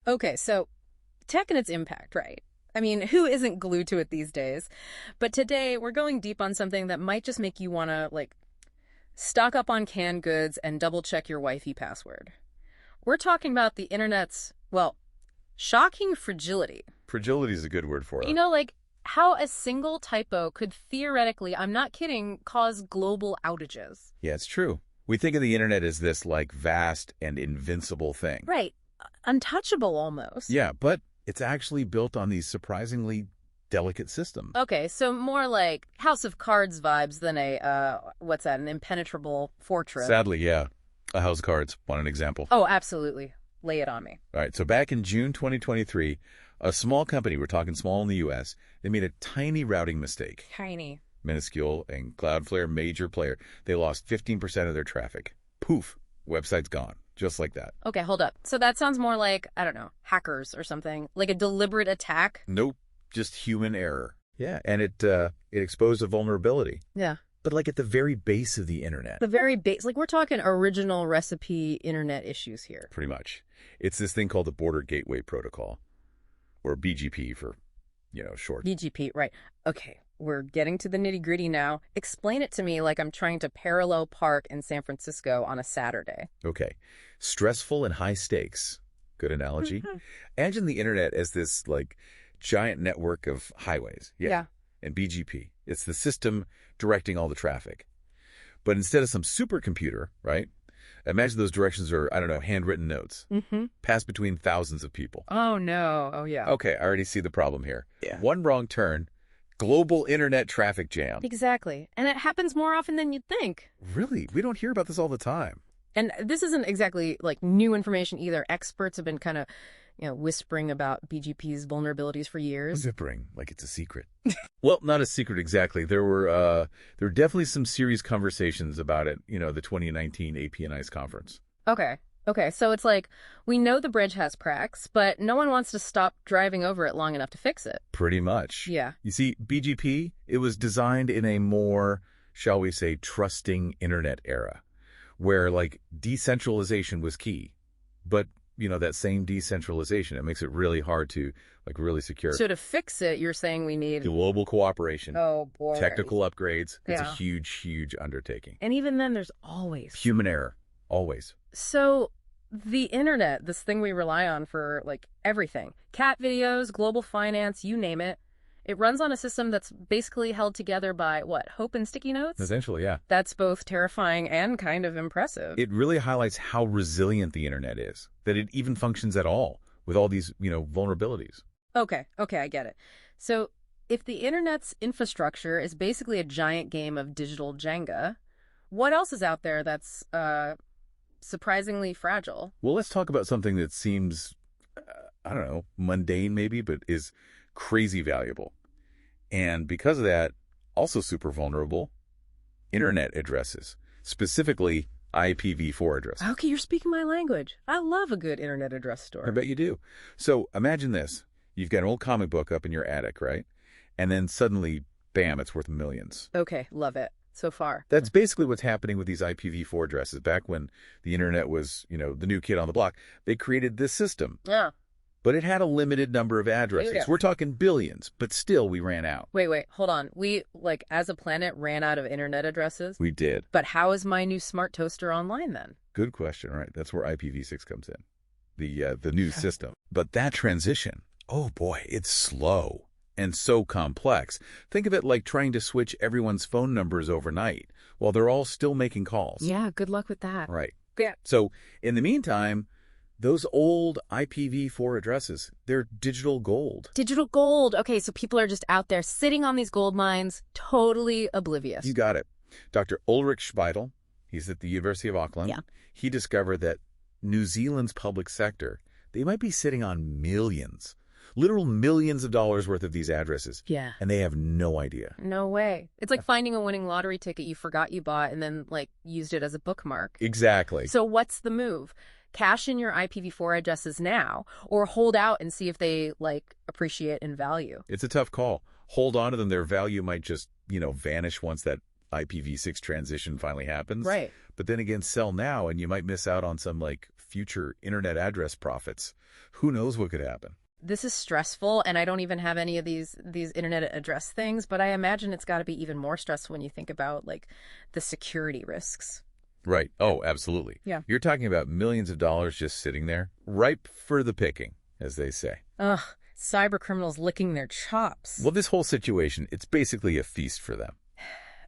Okay, so tech and its impact, right? I mean, who isn't glued to it these days? But today we're going deep on something that might just make you want to, stock up on canned goods and double check your Wi-Fi password. We're talking about the internet's, shocking fragility. Fragility is a good word for it. How a single typo could theoretically, I'm not kidding, cause global outages. Yeah, it's true. We think of the internet as this, vast and invincible thing. Right. Untouchable almost. Yeah, but it's actually built on these surprisingly delicate systems. Okay, so more like House of Cards vibes than an impenetrable fortress. Sadly, yeah. A House of Cards. Want an example? Oh, absolutely. Lay it on me. All right, so back in June 2023, a small company, we're talking small in the U.S., they made a tiny routing mistake. Tiny. Minuscule, and Cloudflare, major player. They lost 15% of their traffic. Poof, website's gone. Just like that. Okay, hold up. So that sounds more like, I don't know, hackers or something. Like a deliberate attack? Nope, just human error. Yeah, and it exposed a vulnerability. Yeah. But at the very base of the internet. The very base. We're talking original recipe internet issues here. Pretty much. It's this thing called the Border Gateway Protocol, or BGP for, short. BGP, right. Okay, we're getting to the nitty-gritty now. Explain it to me like I'm trying to parallel park in San Francisco on a Saturday. Okay. Stressful and high stakes. Good analogy. Imagine the internet as this, giant network of highways. Yeah. And BGP. It's the system directing all the traffic. But instead of some supercomputer, right? Imagine those directions are, handwritten notes. Passed between thousands of people. Oh, no. Oh, yeah. Okay, I already see the problem here. Yeah. One wrong turn, global internet traffic jam. Exactly. And it happens more often than you'd think. Really? We don't hear about this all the time. And this isn't exactly, new information either. Experts have been kind of, whispering about BGP's vulnerabilities for years. Whispering, like it's a secret. Well, not a secret exactly. There were definitely some serious conversations about it, the 2019 APNI's conference. Okay, so it's we know the bridge has cracks, but no one wants to stop driving over it long enough to fix it. Pretty much. Yeah. You see, BGP, it was designed in a more, shall we say, trusting internet era, where, decentralization was key. But that same decentralization, it makes it really hard to, really secure. So to fix it, you're saying we need global cooperation. Oh, boy. Technical upgrades. It's Yeah. a huge, huge undertaking. And even then, there's always Human error. Always. So the internet, this thing we rely on for, everything. Cat videos, global finance, you name it. It runs on a system that's basically held together by, hope and sticky notes? Essentially, yeah. That's both terrifying and kind of impressive. It really highlights how resilient the internet is, that it even functions at all with all these, vulnerabilities. Okay, I get it. So if the internet's infrastructure is basically a giant game of digital Jenga, what else is out there that's surprisingly fragile? Well, let's talk about something that seems, mundane maybe, but is crazy valuable. And because of that, also super vulnerable, internet addresses, specifically IPv4 addresses. Okay, you're speaking my language. I love a good internet address store. I bet you do. So imagine this. You've got an old comic book up in your attic, right? And then suddenly, bam, it's worth millions. Okay, love it. So far. That's basically what's happening with these IPv4 addresses. Back when the internet was, the new kid on the block, they created this system. Yeah. But it had a limited number of addresses. Yeah. We're talking billions, but still we ran out. Wait, hold on. We, as a planet, ran out of internet addresses? We did. But how is my new smart toaster online then? Good question, right? That's where IPv6 comes in, the new system. But that transition, oh boy, it's slow and so complex. Think of it like trying to switch everyone's phone numbers overnight while they're all still making calls. Yeah, good luck with that. Right. Yeah. So in the meantime, those old IPv4 addresses, they're digital gold. Digital gold. Okay, so people are just out there sitting on these gold mines, totally oblivious. You got it. Dr. Ulrich Speidel, he's at the University of Auckland. Yeah. He discovered that New Zealand's public sector, they might be sitting on millions, literal millions of dollars worth of these addresses. Yeah. And they have no idea. No way. It's like finding a winning lottery ticket you forgot you bought and then, used it as a bookmark. Exactly. So what's the move? Cash in your IPv4 addresses now, or hold out and see if they, appreciate in value. It's a tough call. Hold on to them. Their value might just, vanish once that IPv6 transition finally happens. Right. But then again, sell now, and you might miss out on some, future internet address profits. Who knows what could happen? This is stressful, and I don't even have any of these internet address things, but I imagine it's got to be even more stressful when you think about, like, the security risks. Right. Oh, absolutely. Yeah. You're talking about millions of dollars just sitting there, ripe for the picking, as they say. Ugh, cyber criminals licking their chops. Well, this whole situation, it's basically a feast for them.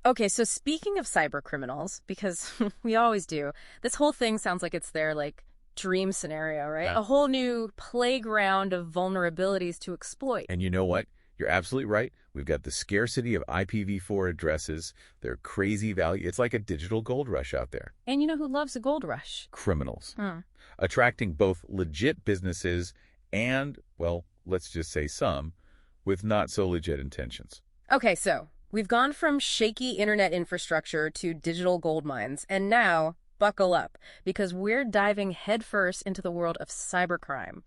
Okay, so speaking of cyber criminals, because we always do, this whole thing sounds like it's their, like, dream scenario, right? Yeah. A whole new playground of vulnerabilities to exploit. And you know what? You're absolutely right. We've got the scarcity of IPv4 addresses, their crazy value. It's like a digital gold rush out there. And you know who loves a gold rush? Criminals. Hmm. Attracting both legit businesses and, well, let's just say some, with not so legit intentions. Okay, so we've gone from shaky internet infrastructure to digital gold mines, and now buckle up, because we're diving headfirst into the world of cybercrime.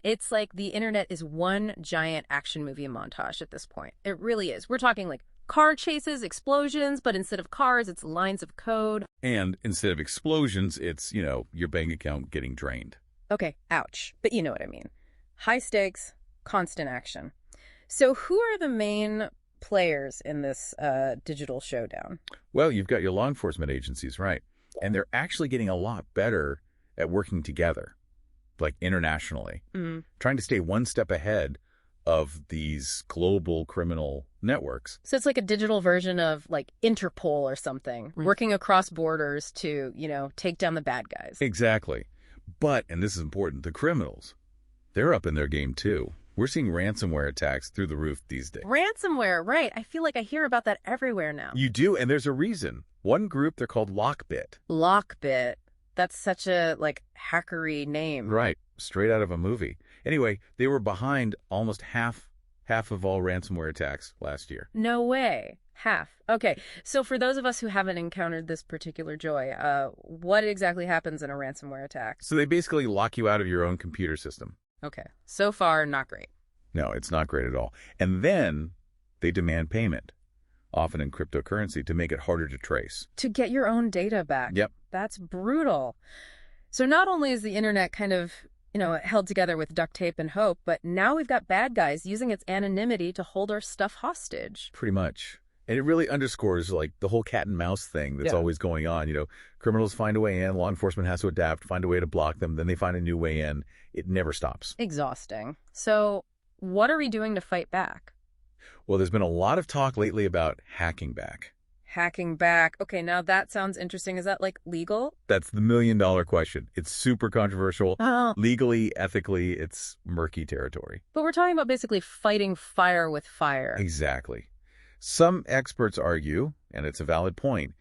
It's like the internet is one giant action movie montage at this point. It really is. We're talking like car chases, explosions, but instead of cars, it's lines of code. And instead of explosions, it's, your bank account getting drained. Okay, ouch. But you know what I mean. High stakes, constant action. So who are the main players in this digital showdown? Well, you've got your law enforcement agencies, right? And they're actually getting a lot better at working together, like internationally, trying to stay one step ahead of these global criminal networks. So it's like a digital version of like Interpol or something, working across borders to, take down the bad guys. Exactly. But, and this is important, the criminals, they're up in their game too. We're seeing ransomware attacks through the roof these days. Ransomware, right. I feel like I hear about that everywhere now. You do, and there's a reason. One group, they're called Lockbit. Lockbit. That's such a, hackery name. Right, straight out of a movie. Anyway, they were behind almost half of all ransomware attacks last year. No way. Half. Okay, so for those of us who haven't encountered this particular joy, what exactly happens in a ransomware attack? So they basically lock you out of your own computer system. Okay, so far, not great. No, it's not great at all. And then they demand payment, often in cryptocurrency, to make it harder to trace. To get your own data back. Yep. That's brutal. So not only is the internet kind of, held together with duct tape and hope, but now we've got bad guys using its anonymity to hold our stuff hostage. Pretty much. And it really underscores, the whole cat and mouse thing that's always going on. Criminals find a way in, law enforcement has to adapt, find a way to block them, then they find a new way in. It never stops. Exhausting. So what are we doing to fight back? Well, there's been a lot of talk lately about hacking back. Hacking back. Okay, now that sounds interesting. Is that, legal? That's the million-dollar question. It's super controversial. Oh. Legally, ethically, it's murky territory. But we're talking about basically fighting fire with fire. Exactly. Some experts argue, and it's a valid point,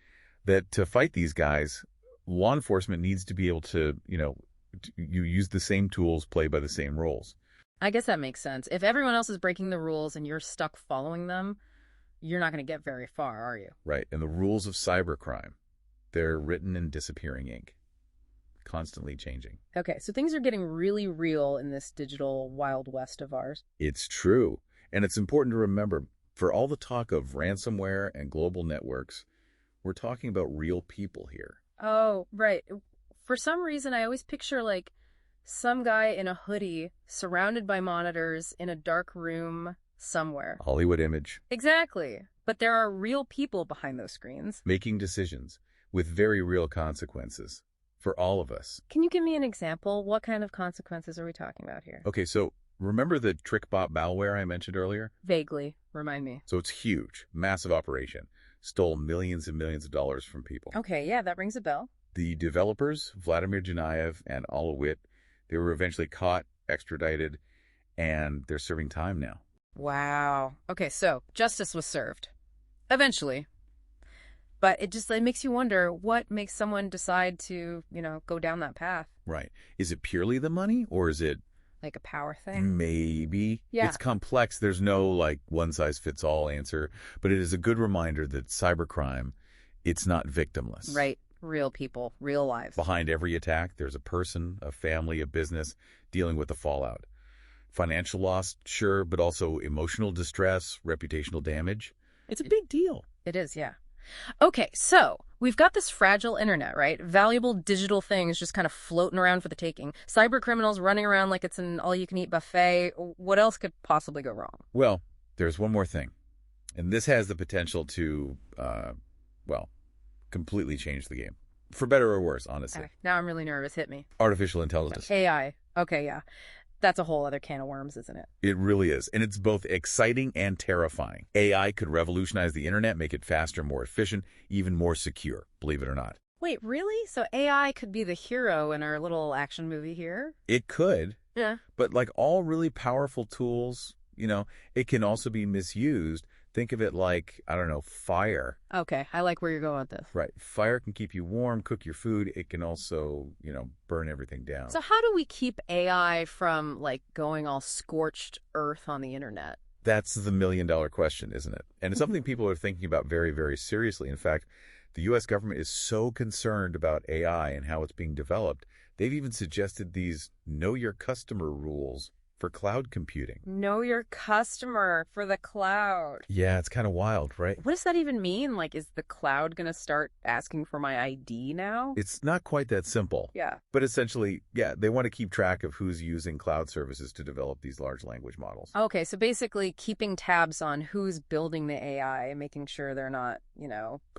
that to fight these guys, law enforcement needs to be able to, you use the same tools, play by the same rules. I guess that makes sense. If everyone else is breaking the rules and you're stuck following them, you're not going to get very far, are you? Right. And the rules of cybercrime, they're written in disappearing ink, constantly changing. Okay, so things are getting really real in this digital Wild West of ours. It's true. And it's important to remember, for all the talk of ransomware and global networks, we're talking about real people here. Oh, right. For some reason, I always picture, some guy in a hoodie surrounded by monitors in a dark room somewhere. Hollywood image. Exactly. But there are real people behind those screens. Making decisions with very real consequences for all of us. Can you give me an example? What kind of consequences are we talking about here? Okay, so remember the TrickBot malware I mentioned earlier? Vaguely. Remind me. So it's huge, massive operation. Stole millions and millions of dollars from people. Okay, yeah, that rings a bell. The developers, Vladimir Janayev and Alawit, they were eventually caught, extradited, and they're serving time now. Wow. Okay, so justice was served. Eventually. But it makes you wonder what makes someone decide to, go down that path. Right. Is it purely the money, or is it like a power thing? Maybe. Yeah. It's complex. There's no one-size-fits-all answer, but it is a good reminder that cybercrime, it's not victimless. Right. Real people, real lives. Behind every attack, there's a person, a family, a business dealing with the fallout. Financial loss, sure, but also emotional distress, reputational damage. It's a big deal. It is, yeah. Okay, so we've got this fragile internet, right? Valuable digital things just kind of floating around for the taking. Cyber criminals running around like it's an all-you-can-eat buffet. What else could possibly go wrong? Well, there's one more thing, and this has the potential to, well, completely change the game. For better or worse, honestly. Okay, now I'm really nervous. Hit me. Artificial intelligence. AI. Okay, yeah. That's a whole other can of worms, isn't it? It really is. And it's both exciting and terrifying. AI could revolutionize the internet, make it faster, more efficient, even more secure, believe it or not. Wait, really? So AI could be the hero in our little action movie here? It could, Yeah. but like all really powerful tools, it can also be misused. Think of it like, I don't know, fire. Okay, I like where you're going with this. Right. Fire can keep you warm, cook your food. It can also, burn everything down. So how do we keep AI from, like, going all scorched earth on the internet? That's the million-dollar question, isn't it? And it's something people are thinking about very, very seriously. In fact, the U.S. government is so concerned about AI and how it's being developed, they've even suggested these know your customer rules for cloud computing. Know your customer for the cloud. Yeah, it's kind of wild, right? What does that even mean? Like, is the cloud going to start asking for my ID now? It's not quite that simple. Yeah. But essentially, yeah, they want to keep track of who's using cloud services to develop these large language models. Okay, so basically keeping tabs on who's building the AI and making sure they're not,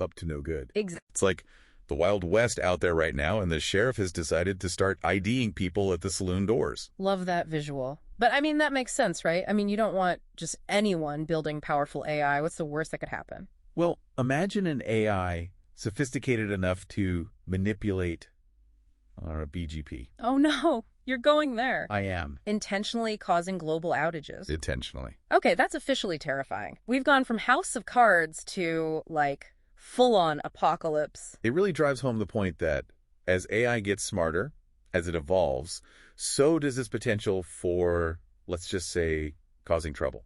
Up to no good. Exactly. It's like the Wild West out there right now, and the sheriff has decided to start IDing people at the saloon doors. Love that visual. But, I mean, that makes sense, right? I mean, you don't want just anyone building powerful AI. What's the worst that could happen? Well, imagine an AI sophisticated enough to manipulate a BGP. Oh, no. You're going there. I am. Intentionally causing global outages. Intentionally. Okay, that's officially terrifying. We've gone from House of Cards to, like, full-on apocalypse. It really drives home the point that as AI gets smarter, as it evolves, so does its potential for, let's just say, causing trouble.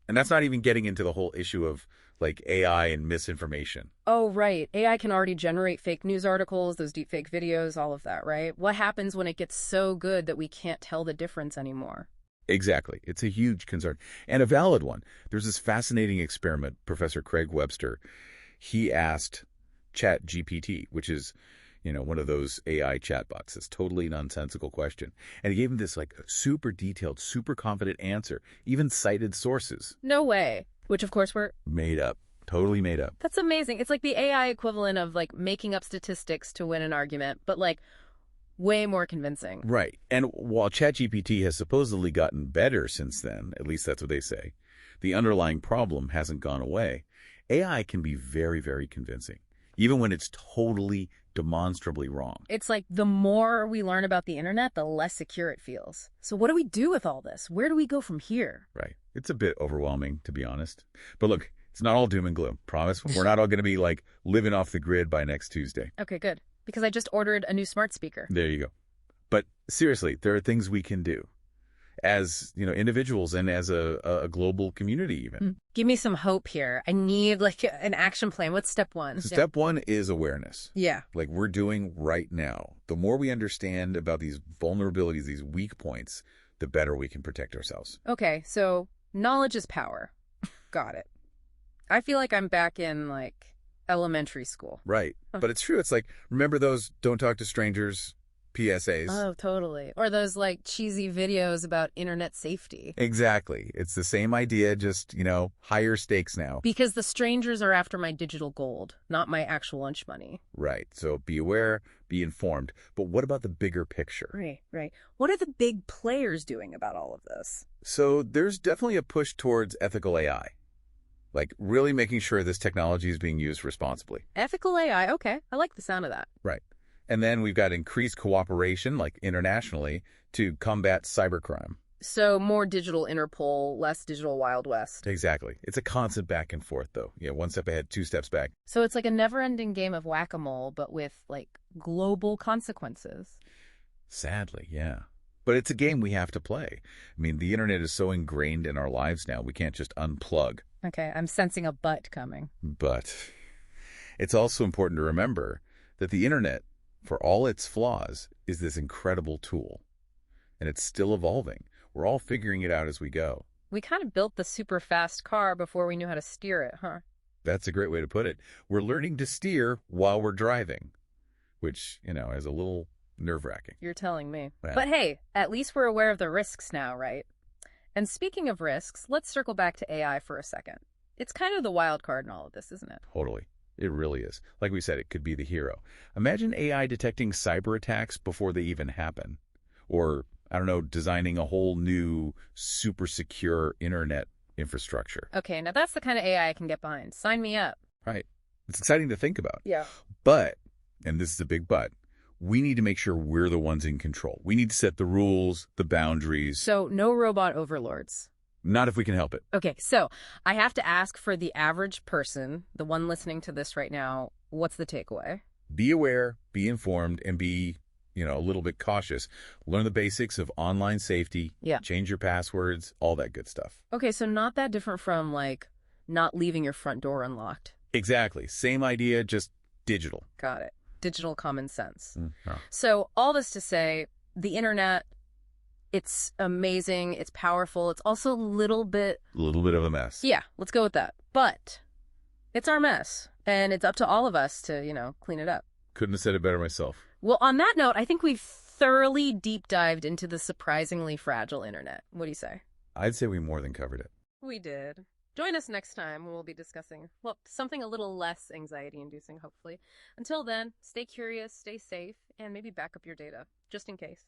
And that's not even getting into the whole issue of, like, AI and misinformation. Oh, right. AI can already generate fake news articles, those deepfake videos, all of that, right? What happens when it gets so good that we can't tell the difference anymore? Exactly. It's a huge concern, and a valid one. There's this fascinating experiment, Professor Craig Webster. He asked ChatGPT, which is, one of those AI chatbots. It's totally nonsensical question. And he gave him this, like, super detailed, super confident answer, even cited sources. No way. Which, of course, were Made up. Totally made up. That's amazing. It's like the AI equivalent of, like, making up statistics to win an argument, but, like, way more convincing. Right. And while ChatGPT has supposedly gotten better since then, at least that's what they say, the underlying problem hasn't gone away. AI can be very, very convincing, even when it's totally demonstrably wrong. It's like the more we learn about the internet, the less secure it feels. So what do we do with all this? Where do we go from here? Right. It's a bit overwhelming, to be honest. But look, it's not all doom and gloom. Promise. We're not all going to be, like, living off the grid by next Tuesday. Okay, good. Because I just ordered a new smart speaker. There you go. But seriously, there are things we can do as, individuals and as a global community even. Give me some hope here. I need, like, an action plan. What's step one? So step one is awareness. Yeah. Like we're doing right now. The more we understand about these vulnerabilities, these weak points, the better we can protect ourselves. Okay, so knowledge is power. Got it. I feel like I'm back in, like, elementary school. Right. But it's true. It's like, remember those don't talk to strangers PSAs? Oh, totally. Or those, like, cheesy videos about internet safety. Exactly. It's the same idea, just, higher stakes now. Because the strangers are after my digital gold, not my actual lunch money. Right. So be aware, be informed. But what about the bigger picture? Right. What are the big players doing about all of this? So there's definitely a push towards ethical AI. Like really making sure this technology is being used responsibly. Ethical AI, okay. I like the sound of that. Right. And then we've got increased cooperation, like internationally, to combat cybercrime. So more digital Interpol, less digital Wild West. Exactly. It's a constant back and forth, though. Yeah, one step ahead, two steps back. So it's like a never-ending game of whack-a-mole, but with, like, global consequences. Sadly, yeah. But it's a game we have to play. I mean, the internet is so ingrained in our lives now, we can't just unplug. Okay, I'm sensing a but coming. But it's also important to remember that the internet, for all its flaws, is this incredible tool. And it's still evolving. We're all figuring it out as we go. We kind of built the super fast car before we knew how to steer it, huh? That's a great way to put it. We're learning to steer while we're driving, which, is a little nerve-wracking. You're telling me. Yeah. But hey, at least we're aware of the risks now, right? And speaking of risks, let's circle back to AI for a second. It's kind of the wild card in all of this, isn't it? Totally. It really is. Like we said, it could be the hero. Imagine AI detecting cyber attacks before they even happen. Or, I don't know, designing a whole new super secure internet infrastructure. Okay, now that's the kind of AI I can get behind. Sign me up. Right. It's exciting to think about. Yeah. But, and this is a big but, we need to make sure we're the ones in control. We need to set the rules, the boundaries. So no robot overlords. Not if we can help it. Okay, so I have to ask for the average person, the one listening to this right now, what's the takeaway? Be aware, be informed, and be, a little bit cautious. Learn the basics of online safety. Yeah. Change your passwords, all that good stuff. Okay, so not that different from, not leaving your front door unlocked. Exactly. Same idea, just digital. Got it. Digital common sense. Oh. So all this to say, the internet, it's amazing, it's powerful, it's also a little bit of a mess. Yeah, let's go with that. But it's our mess, and it's up to all of us to, clean it up. Couldn't have said it better myself. Well, on that note, I think we've thoroughly deep dived into the surprisingly fragile internet. What do you say? I'd say we more than covered it. We did. Join us next time when we'll be discussing, something a little less anxiety-inducing, hopefully. Until then, stay curious, stay safe, and maybe back up your data, just in case.